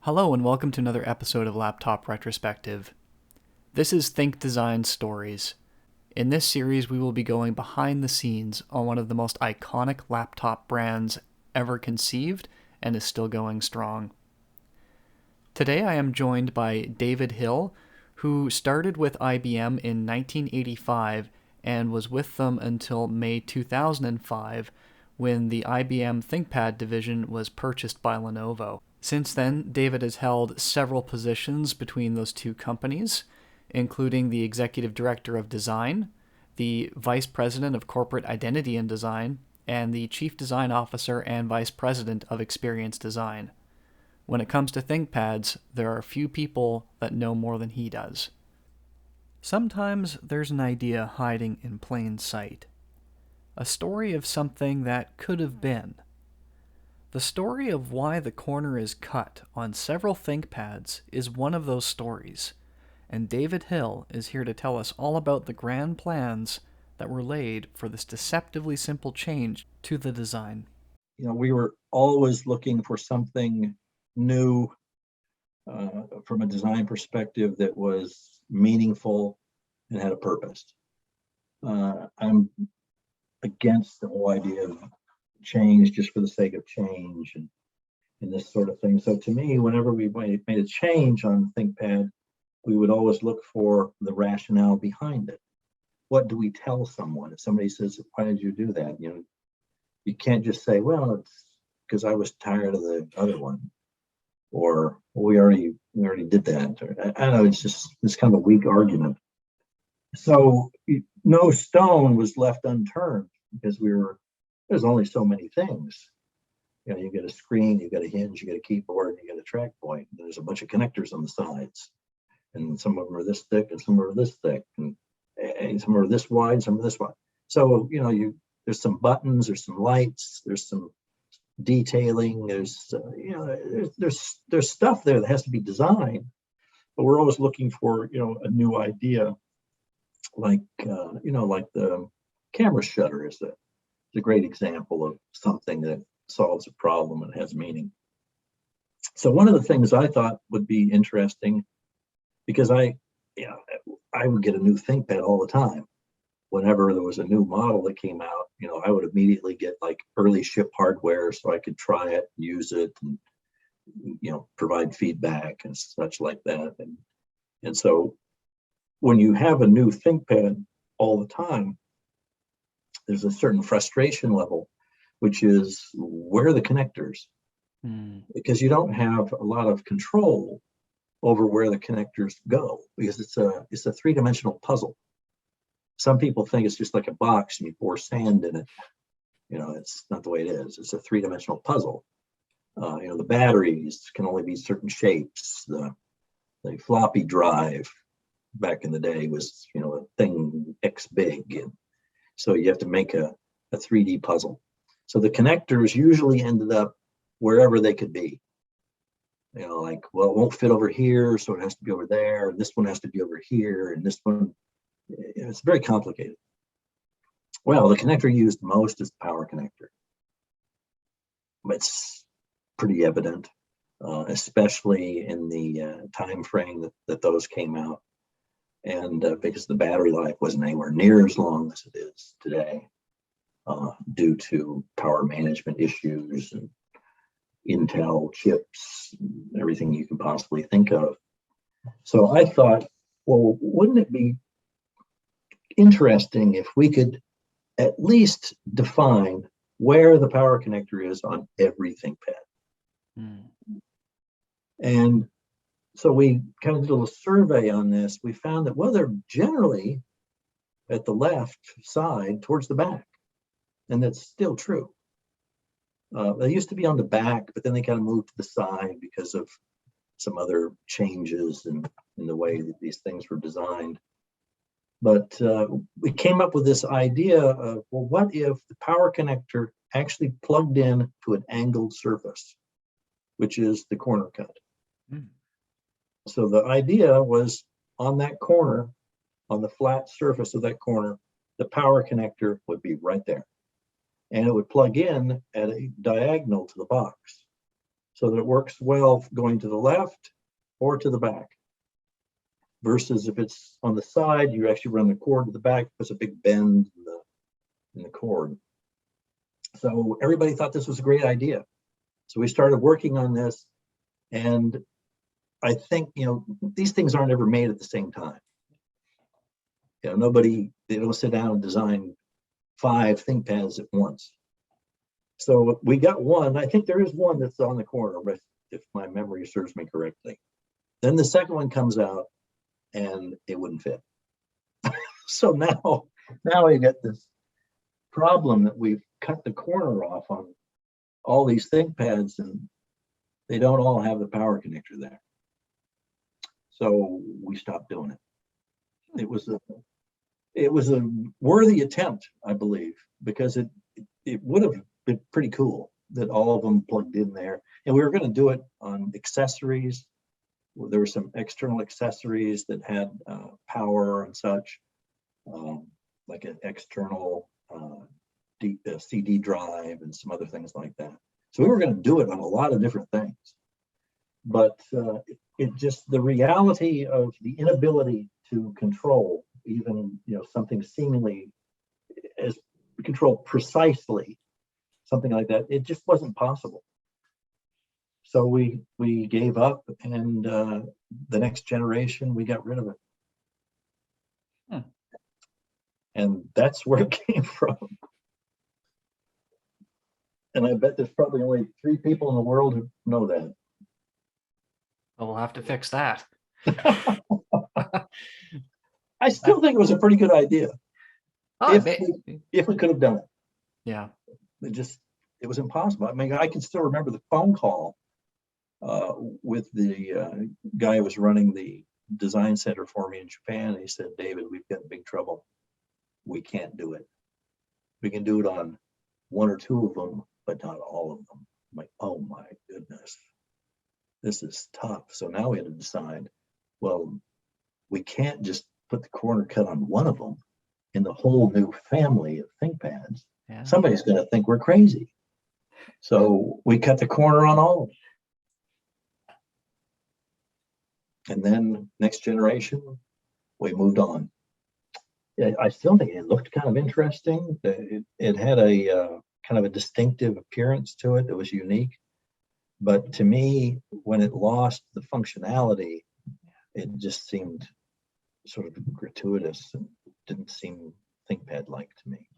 Hello and welcome to another episode of Laptop Retrospective. This is Think Design Stories. In this series, we will be going behind the scenes on one of the most iconic laptop brands ever conceived and is still going strong. Today I am joined by David Hill, who started with IBM in 1985 and was with them until May 2005 when the IBM ThinkPad division was purchased by Lenovo. Since then, David has held several positions between those two companies, including the Executive Director of Design, the Vice President of Corporate Identity and Design, and the Chief Design Officer and Vice President of Experience Design. When it comes to ThinkPads, there are few people that know more than he does. Sometimes there's an idea hiding in plain sight. A story of something that could have been. The story of why the corner is cut on several ThinkPads is one of those stories, and David Hill is here to tell us all about the grand plans that were laid for this deceptively simple change to the design. We were always looking for something new from a design perspective that was meaningful and had a purpose. I'm against the whole idea of change just for the sake of change and this sort of thing. So to me, whenever we made a change on ThinkPad, we would always look for the rationale behind it. What do we tell someone? If somebody says, why did you do that? You can't just say, well, it's because I was tired of the other one, or well, we already did that. Or, I don't know, it's kind of a weak argument. So no stone was left unturned because there's only so many things. You get a screen, you got a hinge, you got a keyboard, you got a track point. There's a bunch of connectors on the sides, and some of them are this thick, and some are this thick, and some are this wide, some are this wide. So there's some buttons, there's some lights, there's some detailing, there's stuff there that has to be designed. But we're always looking for a new idea, like the camera shutter is a great example of something that solves a problem and has meaning. So one of the things I thought would be interesting, because I would get a new ThinkPad all the time. Whenever there was a new model that came out, I would immediately get like early ship hardware so I could try it, use it, and provide feedback and such like that. And so when you have a new ThinkPad all the time, there's a certain frustration level, which is where are the connectors? Because you don't have a lot of control over where the connectors go, because it's a three-dimensional puzzle. Some people think it's just like a box and you pour sand in it. It's not the way it is. It's a three-dimensional puzzle. The batteries can only be certain shapes. The floppy drive back in the day was a thing X big, and so you have to make a 3D puzzle. So the connectors usually ended up wherever they could be. It won't fit over here, so it has to be over there, and this one has to be over here, and this one, it's very complicated. Well, the connector used most is the power connector. It's pretty evident, especially in the time frame that those came out, and because the battery life wasn't anywhere near as long as it is today, due to power management issues and Intel chips, everything you can possibly think of. So I thought, well, wouldn't it be interesting if we could at least define where the power connector is on every ThinkPad? And so we kind of did a little survey on this. We found that, well, they're generally at the left side towards the back. And that's still true. They used to be on the back, but then they kind of moved to the side because of some other changes in the way that these things were designed. But we came up with this idea of, well, what if the power connector actually plugged in to an angled surface, which is the corner cut? So the idea was on that corner, on the flat surface of that corner, the power connector would be right there. And it would plug in at a diagonal to the box. so that it works well going to the left or to the back. Versus if it's on the side, you actually run the cord to the back, there's a big bend in the cord. So everybody thought this was a great idea. So we started working on this, and I think, these things aren't ever made at the same time. They don't sit down and design 5 ThinkPads at once. So we got one. I think there is one that's on the corner, if my memory serves me correctly. Then the second one comes out, and it wouldn't fit. So now we get this problem that we've cut the corner off on all these ThinkPads, and they don't all have the power connector there. So we stopped doing it. It was a worthy attempt, I believe, because it would have been pretty cool that all of them plugged in there. And we were going to do it on accessories. There were some external accessories that had power and such, like an external CD drive and some other things like that. So we were going to do it on a lot of different things. But the reality of the inability to control even something seemingly as control precisely, something like that, it just wasn't possible. So we gave up, and the next generation we got rid of it. And that's where it came from. And I bet there's probably only 3 people in the world who know that. Well, we'll have to fix that. I still think it was a pretty good idea. Oh, if we could have done it. Yeah. It was impossible. I mean, I can still remember the phone call with the guy who was running the design center for me in Japan. He said, "David, we've got big trouble. We can't do it. We can do it on 1 or 2 of them, but not all of them." I'm like, oh my goodness, this is tough. So now we had to decide, well, we can't just put the corner cut on one of them in the whole new family of ThinkPads. Yeah. Somebody's going to think we're crazy. So we cut the corner on all of them. And then next generation, we moved on. Yeah, I still think it looked kind of interesting. It had a kind of a distinctive appearance to it that was unique. But to me, when it lost the functionality, it just seemed sort of gratuitous and didn't seem ThinkPad-like to me.